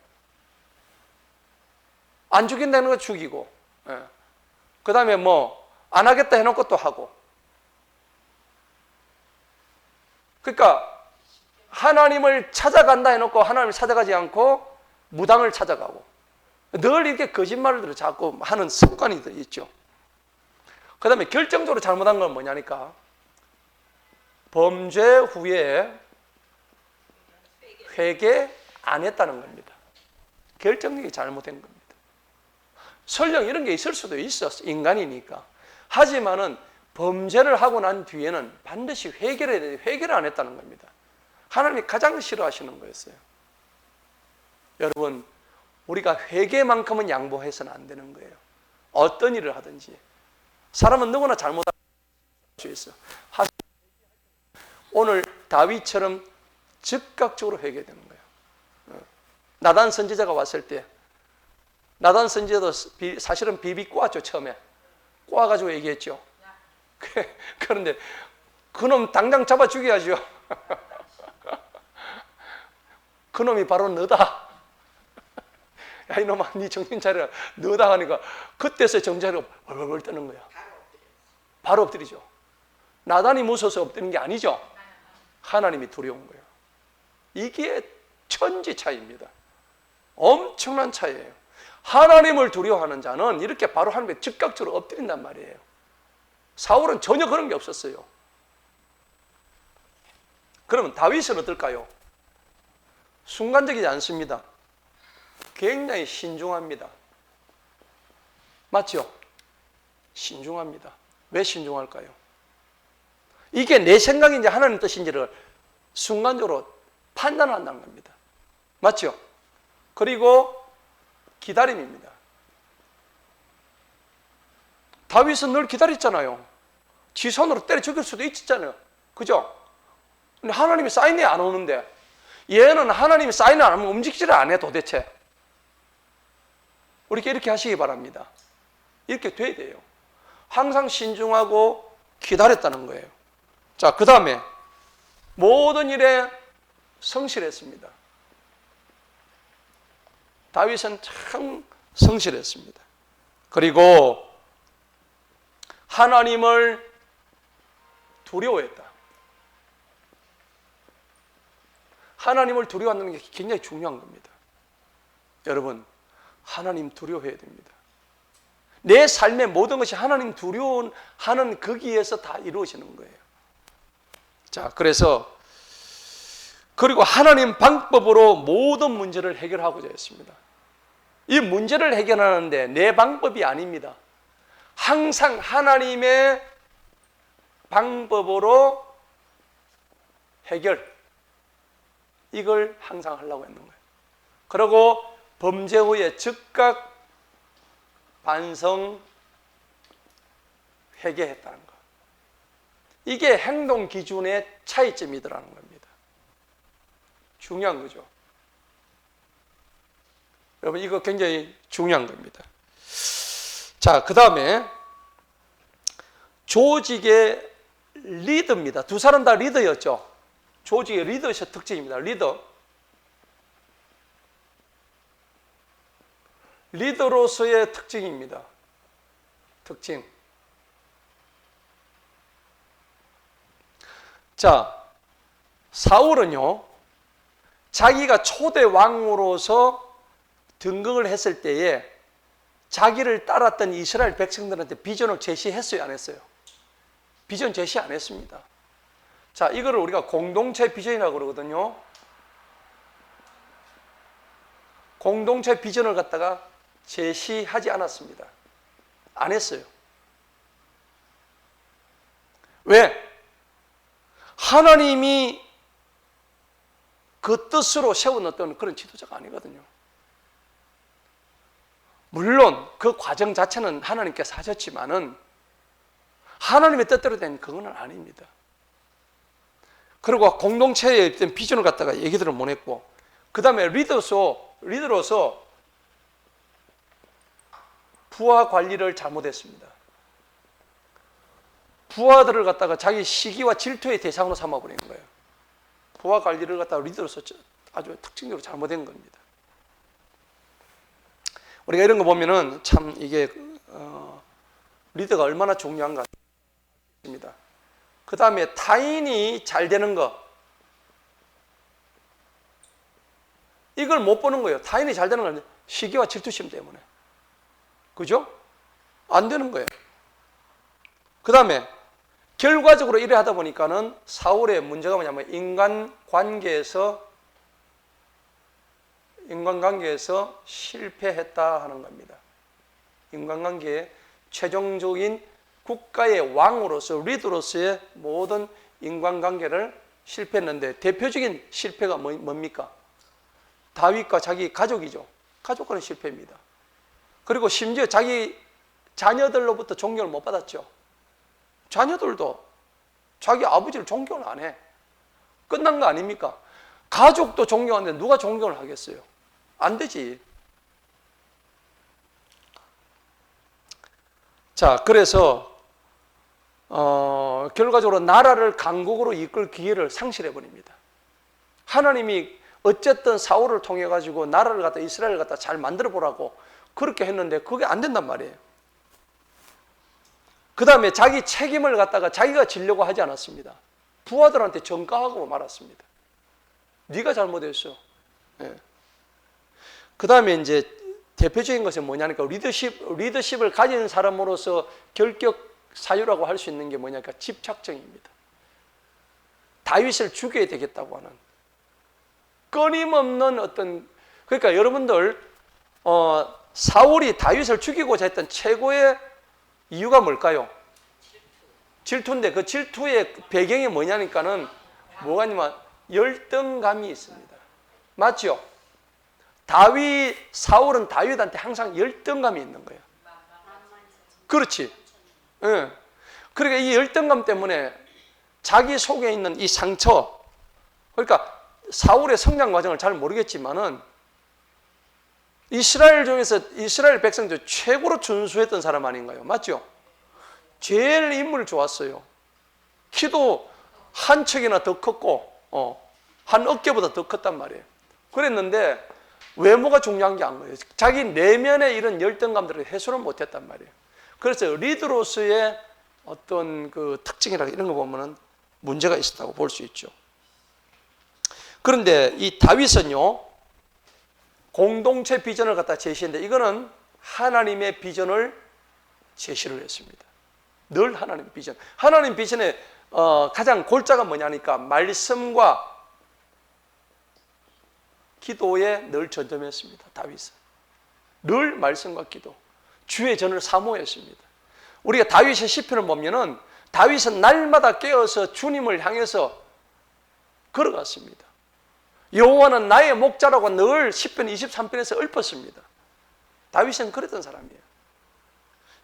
안 죽인다는 거 죽이고, 예. 그 다음에 뭐 안 하겠다 해놓고 또 하고. 그러니까 하나님을 찾아간다 해놓고 하나님을 찾아가지 않고 무당을 찾아가고 늘 이렇게 거짓말을 자꾸 하는 습관이 있죠. 그 다음에 결정적으로 잘못한 건 뭐냐니까 범죄 후에 회개 안 했다는 겁니다. 결정적이 잘못된 겁니다. 설령 이런 게 있을 수도 있었어. 인간이니까. 하지만은 범죄를 하고 난 뒤에는 반드시 회개를 해야 되는데 회개를 안 했다는 겁니다. 하나님이 가장 싫어하시는 거였어요. 여러분, 우리가 회개만큼은 양보해서는 안 되는 거예요. 어떤 일을 하든지. 사람은 누구나 잘못할 수 있어요. 오늘 다윗처럼 즉각적으로 회개되는 거예요. 나단 선지자가 왔을 때 나단 선지자도 사실은 비비 꼬았죠. 처음에 꼬아가지고 얘기했죠. 그런데 그놈 당장 잡아 죽여야죠. 그놈이 바로 너다. 야 이놈아 네 정신 차려라. 너다 하니까 그때서 정자리가 벌벌 떠는 거야. 바로 엎드리죠. 나단이 무서워서 엎드리는 게 아니죠. 하나님이 두려운 거예요. 이게 천지 차이입니다. 엄청난 차이예요. 하나님을 두려워하는 자는 이렇게 바로 하나님께 즉각적으로 엎드린단 말이에요. 사울은 전혀 그런 게 없었어요. 그러면 다윗은 어떨까요? 순간적이지 않습니다. 굉장히 신중합니다. 맞죠? 신중합니다. 왜 신중할까요? 이게 내 생각인지 하나님 뜻인지를 순간적으로 판단한다는 겁니다. 맞죠? 그리고 기다림입니다. 다윗은 늘 기다렸잖아요. 지 손으로 때려 죽일 수도 있잖아요. 그죠? 근데 하나님이 사인이 안 오는데, 얘는 하나님이 사인을 안 하면 움직이지를 않아 도대체. 우리 이렇게 하시기 바랍니다. 이렇게 돼야 돼요. 항상 신중하고 기다렸다는 거예요. 자, 그 다음에 모든 일에 성실했습니다. 다윗은 참 성실했습니다. 그리고 하나님을 두려워했다. 하나님을 두려워하는 게 굉장히 중요한 겁니다. 여러분, 하나님 두려워해야 됩니다. 내 삶의 모든 것이 하나님 두려워하는 거기에서 다 이루어지는 거예요. 자, 그리고 하나님 방법으로 모든 문제를 해결하고자 했습니다. 이 문제를 해결하는데 내 방법이 아닙니다. 항상 하나님의 방법으로 해결, 이걸 항상 하려고 했는 거예요. 그리고 범죄 후에 즉각 반성, 회개했다는 것. 이게 행동 기준의 차이점이더라는 겁니다. 중요한 거죠. 여러분, 이거 굉장히 중요한 겁니다. 자, 그 다음에 조직의 리더입니다. 두 사람 다 리더였죠. 조직의 리더십 특징입니다. 리더로서의 특징입니다. 특징. 자, 사울은요, 자기가 초대 왕으로서 등극을 했을 때에 자기를 따랐던 이스라엘 백성들한테 비전을 제시했어요, 안 했어요? 비전 제시 안 했습니다. 자, 이거를 우리가 공동체 비전이라고 그러거든요. 공동체 비전을 갖다가 제시하지 않았습니다. 안 했어요. 왜? 하나님이 그 뜻으로 세워놨던 그런 지도자가 아니거든요. 물론 그 과정 자체는 하나님께서 하셨지만은 하나님의 뜻대로 된 그건 아닙니다. 그리고 공동체에 있던 비전을 갖다가 얘기들을 못 했고, 그 다음에 리더로서 부하 관리를 잘못했습니다. 부하들을 갖다가 자기 시기와 질투의 대상으로 삼아버린 거예요. 부하 관리를 갖다가 리더로서 아주 특징적으로 잘못된 겁니다. 우리가 이런 거 보면은 참 이게 리더가 얼마나 중요한가 싶습니다. 그 다음에 타인이 잘 되는 거, 이걸 못 보는 거예요. 타인이 잘 되는 건 시기와 질투심 때문에. 그죠? 안 되는 거예요. 그 다음에 결과적으로 이래 하다 보니까는 사울의 문제가 뭐냐면 인간관계에서 실패했다 하는 겁니다. 인간관계에 최종적인 국가의 왕으로서 리더로서의 모든 인간관계를 실패했는데, 대표적인 실패가 뭡니까? 다윗과 자기 가족이죠. 가족 간의 실패입니다. 그리고 심지어 자기 자녀들로부터 존경을 못 받았죠. 자녀들도 자기 아버지를 존경을 안 해. 끝난 거 아닙니까? 가족도 존경하는데 누가 존경을 하겠어요? 안 되지. 자, 그래서 결과적으로 나라를 강국으로 이끌 기회를 상실해 버립니다. 하나님이 어쨌든 사울을 통해 가지고 나라를 갖다, 이스라엘을 갖다 잘 만들어 보라고 그렇게 했는데 그게 안 된단 말이에요. 그 다음에 자기 책임을 갖다가 자기가 지려고 하지 않았습니다. 부하들한테 전가하고 말았습니다. 네가 잘못했어. 네. 그 다음에 이제 대표적인 것은 뭐냐니까 리더십을 가진 사람으로서 결격 사유라고 할 수 있는 게 뭐냐니까 집착정입니다. 다윗을 죽여야 되겠다고 하는 끊임없는 어떤, 그러니까 여러분들 사울이 다윗을 죽이고자 했던 최고의 이유가 뭘까요? 질투인데 그 질투의 배경이 뭐냐니까는 뭐가 있냐면 열등감이 있습니다. 맞죠? 사울은 다윗한테 항상 열등감이 있는 거예요. 그렇지. 예. 그러니까 이 열등감 때문에 자기 속에 있는 이 상처, 그러니까 사울의 성장 과정을 잘 모르겠지만은 이스라엘 중에서 이스라엘 백성 중 최고로 준수했던 사람 아닌가요? 맞죠? 제일 인물 좋았어요. 키도 한 척이나 더 컸고 한 어깨보다 더 컸단 말이에요. 그랬는데 외모가 중요한 게 아니에요. 자기 내면의 이런 열등감들을 해소를 못했단 말이에요. 그래서 리더로서의 어떤 그 특징이라 이런 거 보면은 문제가 있었다고 볼 수 있죠. 그런데 이 다윗은요, 공동체 비전을 갖다 제시했는데 이거는 하나님의 비전을 제시를 했습니다. 늘 하나님 비전. 하나님 비전의 가장 골자가 뭐냐니까 말씀과 기도에 늘 전념했습니다. 다윗은 늘 말씀과 기도, 주의 전을 사모했습니다. 우리가 다윗의 시편을 보면은 다윗은 날마다 깨어서 주님을 향해서 걸어갔습니다. 여호와는 나의 목자라고 늘 시편 23편에서 읊었습니다. 다윗은 그랬던 사람이에요.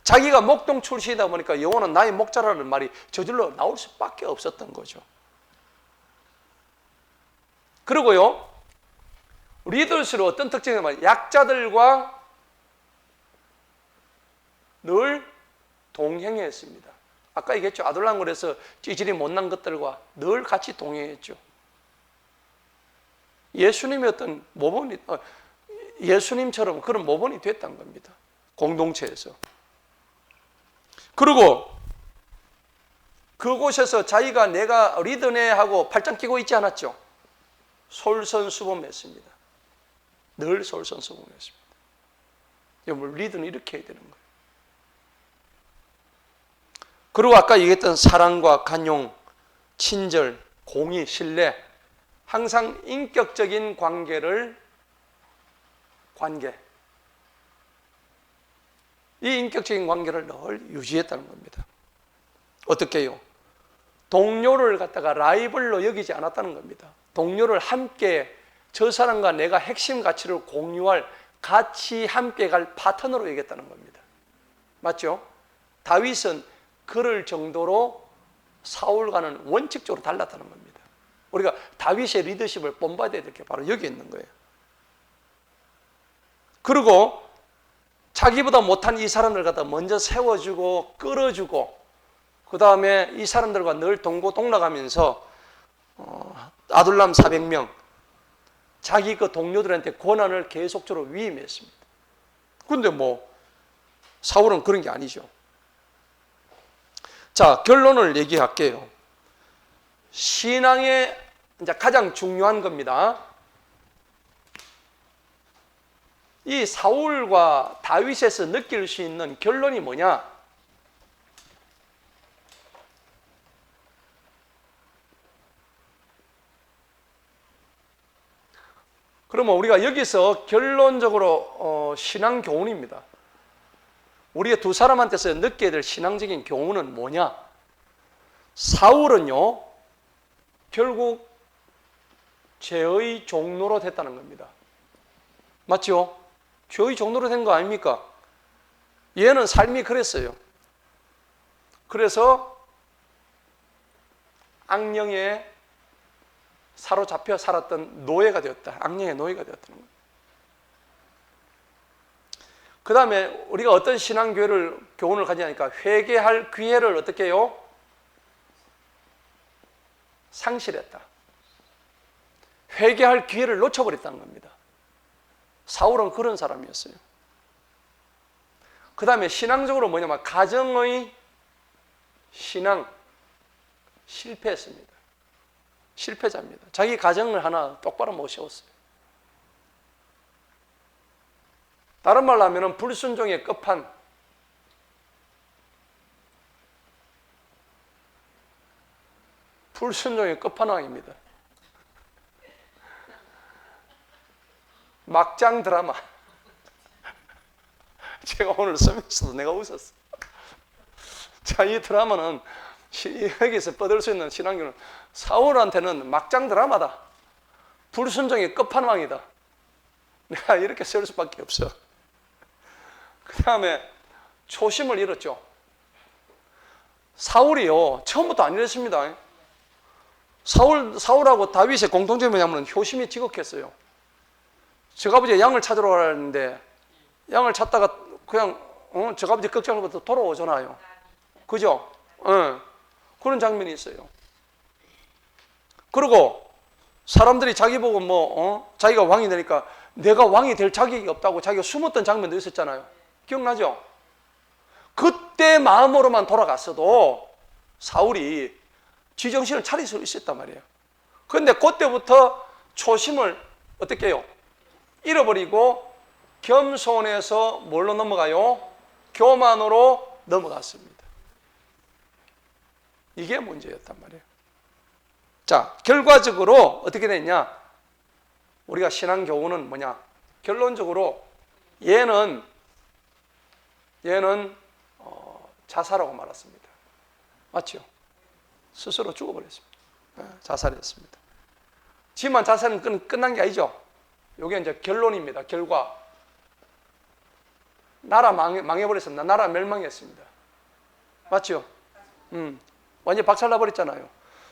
자기가 목동 출신이다 보니까 여호와는 나의 목자라는 말이 저절로 나올 수밖에 없었던 거죠. 그리고요, 리더십으로 어떤 특징이 있냐면 약자들과 늘 동행했습니다. 아까 얘기했죠. 아둘람굴에서 찌질이 못난 것들과 늘 같이 동행했죠. 예수님의 어떤 모범이, 예수님처럼 그런 모범이 됐다는 겁니다. 공동체에서. 그리고 그곳에서 자기가 내가 리더네 하고 팔짱 끼고 있지 않았죠. 솔선수범했습니다. 늘 솔선수범했습니다. 여러분, 리더는 이렇게 해야 되는 거예요. 그리고 아까 얘기했던 사랑과 간용, 친절, 공의, 신뢰, 항상 인격적인 관계 이 인격적인 관계를 늘 유지했다는 겁니다. 어떻게 해요? 동료를 갖다가 라이벌로 여기지 않았다는 겁니다. 동료를 함께 저 사람과 내가 핵심 가치를 공유할 같이 함께 갈 파트너로 여겼다는 겁니다. 맞죠? 다윗은 그럴 정도로 사울과는 원칙적으로 달랐다는 겁니다. 우리가 다윗의 리더십을 본받아야 될 게 바로 여기 있는 거예요. 그리고 자기보다 못한 이 사람들 갖다 먼저 세워주고 끌어주고 그 다음에 이 사람들과 늘 동고동락하면서 아둘람 400명 자기 그 동료들한테 권한을 계속적으로 위임했습니다. 그런데 뭐 사울은 그런 게 아니죠. 자, 결론을 얘기할게요. 신앙의 이제 가장 중요한 겁니다. 이 사울과 다윗에서 느낄 수 있는 결론이 뭐냐? 그러면 우리가 여기서 결론적으로 신앙 교훈입니다. 우리가 두 사람한테서 느껴야 될 신앙적인 교훈은 뭐냐? 사울은요, 결국 죄의 종로로 됐다는 겁니다. 맞죠? 죄의 종로로 된 거 아닙니까? 얘는 삶이 그랬어요. 그래서 악령에 사로잡혀 살았던 노예가 되었다. 악령의 노예가 되었다는 거예요. 그 다음에 우리가 어떤 교훈을 가지냐니까 회개할 기회를 어떻게 해요? 상실했다. 회개할 기회를 놓쳐버렸다는 겁니다. 사울은 그런 사람이었어요. 그 다음에 신앙적으로 뭐냐면 가정의 신앙 실패했습니다. 실패자입니다. 자기 가정을 하나 똑바로 못 세웠어요. 다른 말로 하면 불순종의 끝판. 불순종의 끝판왕입니다. 막장 드라마. 제가 오늘 쓰면서도 내가 웃었어. 자, 이 드라마는 여기서 뻗을 수 있는 신앙교는 사울한테는 막장 드라마다. 불순종의 끝판왕이다. 내가 이렇게 쓸 수밖에 없어. 그 다음에 초심을 잃었죠. 사울이요, 처음부터 안 이랬습니다. 사울하고 다윗의 공통점이 뭐냐면 효심이 지극했어요. 저 아버지가 양을 찾으러 가는데 양을 찾다가 그냥 저 아버지 걱정하면서 돌아오잖아요. 그죠? 그런 장면이 있어요. 그리고 사람들이 자기 보고 자기가 왕이 되니까 내가 왕이 될 자격이 없다고 자기가 숨었던 장면도 있었잖아요. 기억나죠? 그때 마음으로만 돌아갔어도 사울이 지정신을 차릴 수 있었단 말이에요. 그런데 그때부터 초심을 어떻게 해요? 잃어버리고 겸손해서 뭘로 넘어가요? 교만으로 넘어갔습니다. 이게 문제였단 말이에요. 자, 결과적으로 어떻게 됐냐? 우리가 신앙 교훈은 뭐냐? 결론적으로 얘는 자살하고 말았습니다. 맞죠? 스스로 죽어버렸습니다. 자살했습니다. 지만 자살은 끝난 게 아니죠. 이게 이제 결론입니다. 결과. 나라 망해버렸습니다. 나라 멸망했습니다. 맞죠? 완전 박살나버렸잖아요.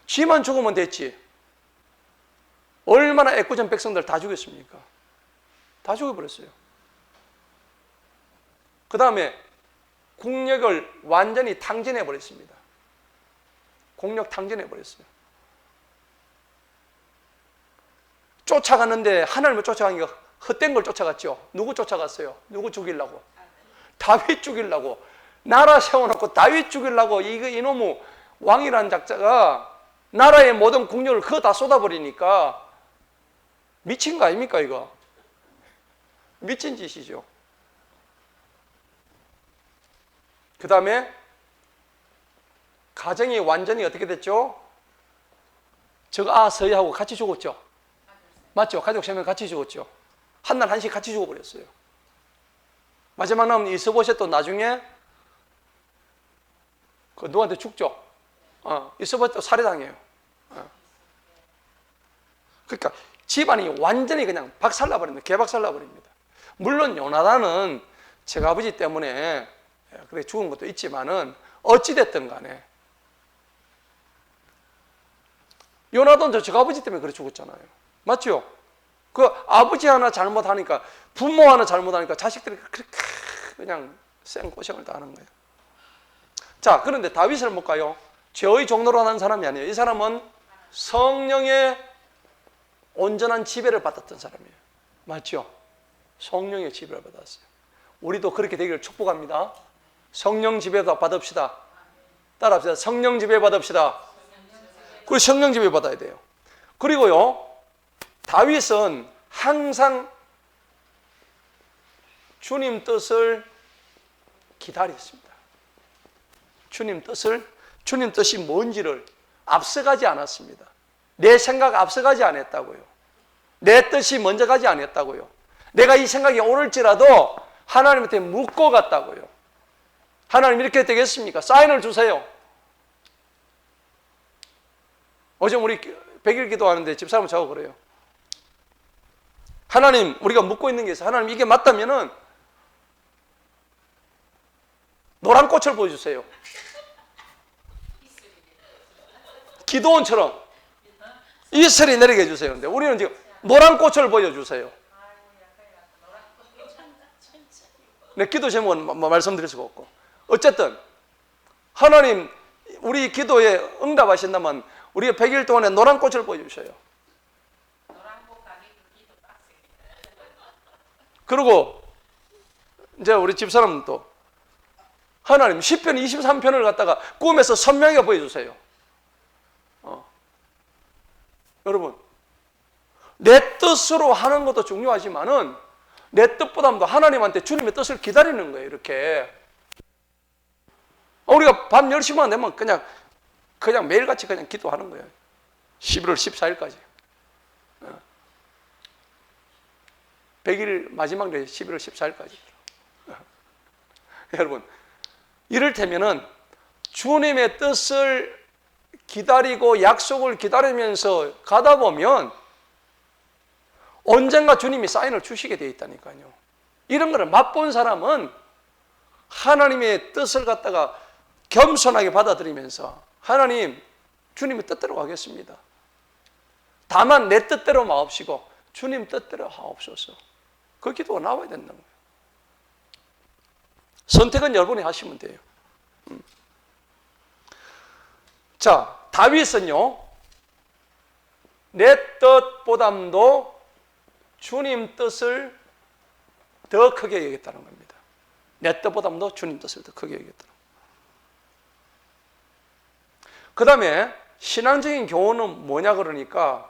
지만 죽으면 됐지. 얼마나 애꿎은 백성들 다 죽였습니까? 다 죽여버렸어요. 그 다음에 국력을 완전히 탕진해버렸습니다. 국력 탕진해버렸어요. 쫓아갔는데 하나님을 쫓아가니까 헛된 걸 쫓아갔죠. 누구 쫓아갔어요? 누구 죽이려고? 다윗 죽이려고. 나라 세워놓고 다윗 죽이려고 이놈의 왕이라는 작자가 나라의 모든 국력을 그거 다 쏟아버리니까 미친 거 아닙니까 이거? 미친 짓이죠. 그 다음에 가정이 완전히 어떻게 됐죠? 서희하고 같이 죽었죠. 맞죠? 가족 3명 같이 죽었죠. 한날 한씩 같이 죽어버렸어요. 마지막 남은 이스보셋도 나중에 그 누구한테 죽죠. 이스보셋도 살해당해요. 그러니까 집안이 완전히 그냥 박살나버립니다. 개박살나버립니다. 물론 요나단은 제가 아버지 때문에 그래 죽은 것도 있지만은 어찌됐든 간에 요나단도 제가 아버지 때문에 그래 죽었잖아요. 맞죠? 그 아버지 하나 잘못하니까 부모 하나 잘못하니까 자식들이 그렇게 그냥 생고생을 다 하는 거예요. 자, 그런데 다윗을 볼까요? 죄의 종로로 하는 사람이 아니에요. 이 사람은 성령의 온전한 지배를 받았던 사람이에요. 맞죠? 성령의 지배를 받았어요. 우리도 그렇게 되기를 축복합니다. 성령 지배 받읍시다. 따라합시다. 성령 지배 받읍시다. 그리고 성령 지배 받아야 돼요. 그리고요, 다윗은 항상 주님 뜻을 기다렸습니다. 주님 뜻이 뭔지를 앞서가지 않았습니다. 내 생각 앞서가지 않았다고요. 내 뜻이 먼저 가지 않았다고요. 내가 이 생각이 오를지라도 하나님한테 묻고 갔다고요. 하나님 이렇게 되겠습니까? 사인을 주세요. 어제 우리 100일 기도하는데 집사람 저하고 그래요. 하나님, 우리가 묻고 있는 게 있어요. 하나님 이게 맞다면은 노란 꽃을 보여주세요. 기도원처럼 이슬이 내리게 해주세요. 근데 우리는 지금 노란 꽃을 보여주세요. 네, 기도 제목은 말씀드릴 수가 없고. 어쨌든 하나님 우리 기도에 응답하신다면 우리가 100일 동안에 노란 꽃을 보여주셔요. 그리고 이제 우리 집사람도 하나님 10편 23편을 갖다가 꿈에서 선명하게 보여주세요. 여러분, 내 뜻으로 하는 것도 중요하지만은 내 뜻보다도 하나님한테 주님의 뜻을 기다리는 거예요. 이렇게 우리가 밤 10시만 되면 그냥 매일같이 그냥 기도하는 거예요. 11월 14일까지 100일 마지막 날 11월 14일까지 여러분, 이를테면은 주님의 뜻을 기다리고 약속을 기다리면서 가다 보면 언젠가 주님이 사인을 주시게 되어 있다니까요. 이런 거를 맛본 사람은 하나님의 뜻을 갖다가 겸손하게 받아들이면서 하나님, 주님의 뜻대로 가겠습니다. 다만 내 뜻대로 마옵시고 주님 뜻대로 하옵소서. 그 기도가 나와야 된다는 거예요. 선택은 여러분이 하시면 돼요. 자, 다윗은요, 내 뜻보담도 주님 뜻을 더 크게 여겼다는 겁니다. 내 뜻보담도 주님 뜻을 더 크게 여겼다. 그 다음에 신앙적인 교훈은 뭐냐 그러니까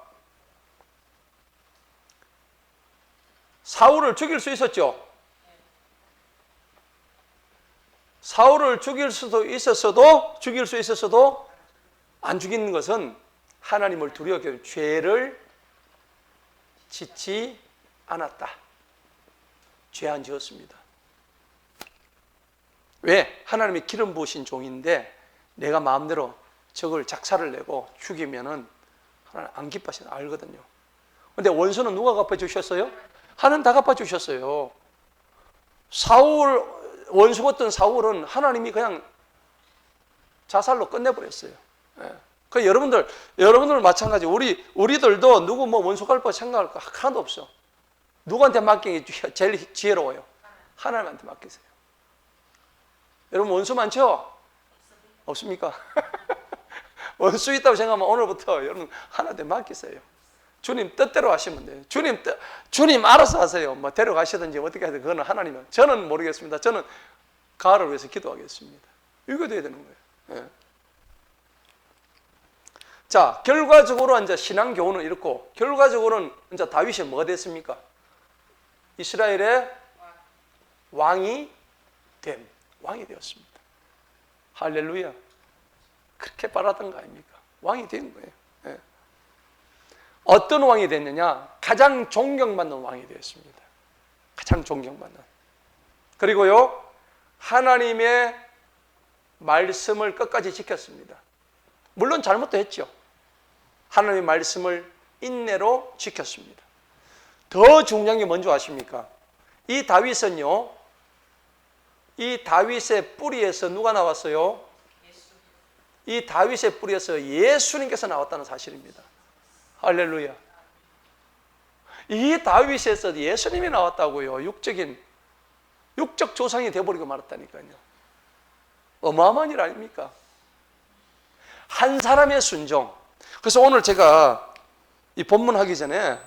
사울을 죽일 수 있었죠. 사울을 죽일 수 있었어도 안 죽이는 것은 하나님을 두려워하기 죄를 짓지 않았다. 죄 안 지었습니다. 왜? 하나님이 기름 부으신 종인데 내가 마음대로 적을 작사를 내고 죽이면은 하나님 안 기뻐하시는 알거든요. 근데 원수는 누가 갚아주셨어요? 하나님 다 갚아주셨어요. 원수였던 사울은 하나님이 그냥 자살로 끝내버렸어요. 예. 그 여러분들 마찬가지. 우리들도 누구 원수 갚을 생각할 거 하나도 없어. 누구한테 맡기는 게 제일 지혜로워요? 하나님한테 맡기세요. 여러분 원수 많죠? 없습니까? 원수 있다고 생각하면 오늘부터 여러분 하나한테 맡기세요. 주님 뜻대로 하시면 돼요. 주님 알아서 하세요. 뭐 데려가시든지 어떻게 하든 그거는 하나님은. 저는 모르겠습니다. 저는 가을을 위해서 기도하겠습니다. 이거 돼야 되는 거예요. 예. 자, 결과적으로 이제 신앙 교훈은 이렇고, 결과적으로는 이제 다윗이 뭐가 됐습니까? 이스라엘의 왕이 되었습니다. 할렐루야. 그렇게 바라던 거 아닙니까? 왕이 된 거예요. 예. 어떤 왕이 됐느냐? 가장 존경받는 왕이 되었습니다. 가장 존경받는. 그리고요, 하나님의 말씀을 끝까지 지켰습니다. 물론 잘못도 했죠. 하나님의 말씀을 인내로 지켰습니다. 더 중요한 게 뭔지 아십니까? 이 다윗은요, 이 다윗의 뿌리에서 누가 나왔어요? 이 다윗의 뿌리에서 예수님께서 나왔다는 사실입니다. 할렐루야. 이 다윗에서 예수님이 나왔다고요. 육적 조상이 되어버리고 말았다니까요. 어마어마한 일 아닙니까? 한 사람의 순종. 그래서 오늘 제가 이 본문 하기 전에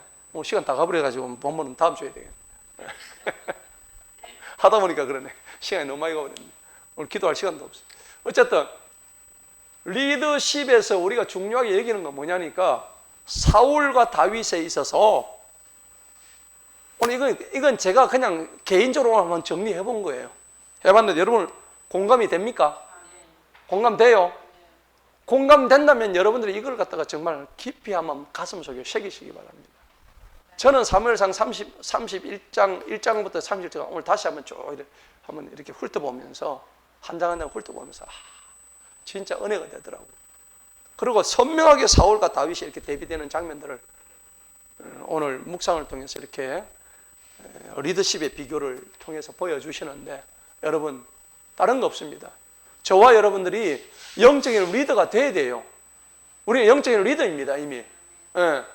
시간 다 가버려가지고 본문은 다음 주에 되겠네. 하다 보니까 그러네. 시간이 너무 많이 가버렸네. 오늘 기도할 시간도 없어. 어쨌든 리더십에서 우리가 중요하게 얘기하는 건 뭐냐니까 사울과 다윗에 있어서 오늘 이건 제가 그냥 개인적으로 한번 정리해 본 거예요. 해봤는데 여러분 공감이 됩니까? 공감돼요? 공감된다면 여러분들이 이걸 갖다가 정말 깊이 한번 가슴속에 새기시기 바랍니다. 저는 사무엘상 31장 1장부터 31장 오늘 다시 한번 한번 이렇게 훑어보면서 한 장 한 장 훑어보면서 진짜 은혜가 되더라고요. 그리고 선명하게 사울과 다윗이 이렇게 대비되는 장면들을 오늘 묵상을 통해서 이렇게 리더십의 비교를 통해서 보여주시는데 여러분 다른 거 없습니다. 저와 여러분들이 영적인 리더가 돼야 돼요. 우리는 영적인 리더입니다 이미. 예.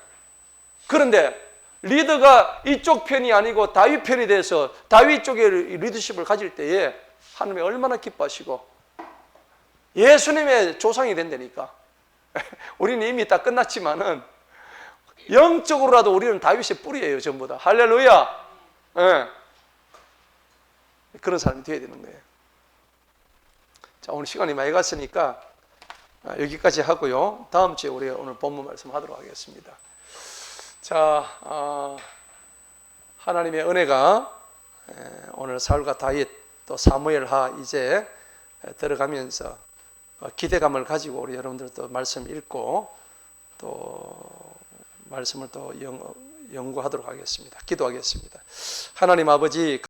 그런데 리더가 이쪽 편이 아니고 다윗 편이 돼서 다윗 쪽의 리더십을 가질 때에 하나님이 얼마나 기뻐하시고 예수님의 조상이 된다니까. 우리는 이미 다 끝났지만은 영적으로라도 우리는 다윗의 뿌리예요 전부 다. 할렐루야. 예. 그런 사람이 되어야 되는 거예요. 자, 오늘 시간이 많이 갔으니까 여기까지 하고요. 다음 주에 우리 오늘 본문 말씀하도록 하겠습니다. 자, 하나님의 은혜가 오늘 사울과 다윗 또 사무엘하 이제 들어가면서 기대감을 가지고 우리 여러분들도 말씀 읽고 또 말씀을 또 연구하도록 하겠습니다. 기도하겠습니다. 하나님 아버지